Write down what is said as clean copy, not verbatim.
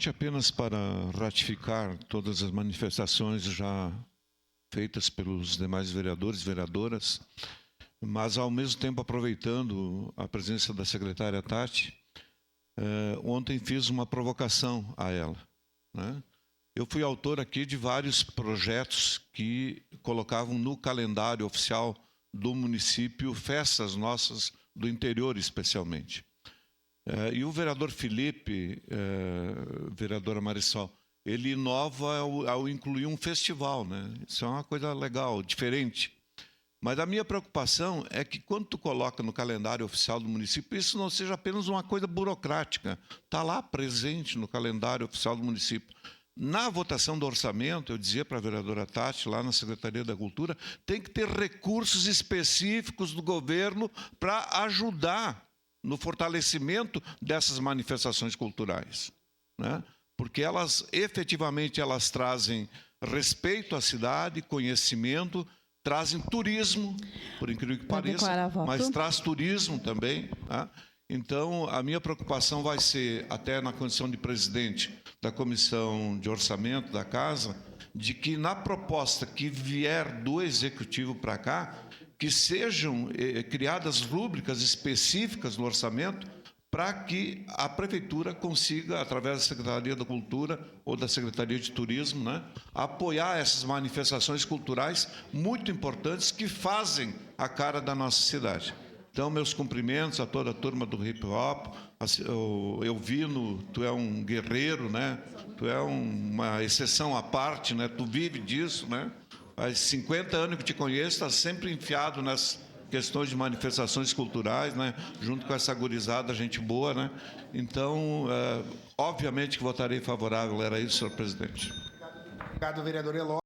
brevemente, apenas para ratificar todas as manifestações já feitas pelos demais vereadores e vereadoras, mas, ao mesmo tempo, aproveitando a presença da secretária Tati, ontem fiz uma provocação a ela, né? Eu fui autor aqui de vários projetos que colocavam no calendário oficial do município festas nossas do interior, especialmente. E o vereador Felipe, vereadora Marisol, ele inova ao incluir um festival, né? Isso é uma coisa legal, diferente. Mas a minha preocupação é que, quando tu coloca no calendário oficial do município, isso não seja apenas uma coisa burocrática. Está lá presente no calendário oficial do município. Na votação do orçamento, eu dizia para a vereadora Tati, lá na Secretaria da Cultura, tem que ter recursos específicos do governo para ajudar no fortalecimento dessas manifestações culturais, né? Porque elas, efetivamente, elas trazem respeito à cidade, conhecimento, trazem turismo, por incrível que pareça, mas traz turismo também, né? Então, a minha preocupação vai ser, até na condição de presidente da Comissão de Orçamento da Casa, de que, na proposta que vier do Executivo para cá, que sejam criadas rúbricas específicas no orçamento para que a Prefeitura consiga, através da Secretaria da Cultura ou da Secretaria de Turismo, né, apoiar essas manifestações culturais muito importantes que fazem a cara da nossa cidade. Então, meus cumprimentos a toda a turma do hip hop. Elvino, tu é um guerreiro, né? Tu é uma exceção à parte, né? Tu vive disso, né? Faz 50 anos que te conheço, está sempre enfiado nas questões de manifestações culturais, né? Junto com essa gurizada, gente boa, né? Então, obviamente que votarei favorável, era isso, senhor presidente. Obrigado, vereador Eloy.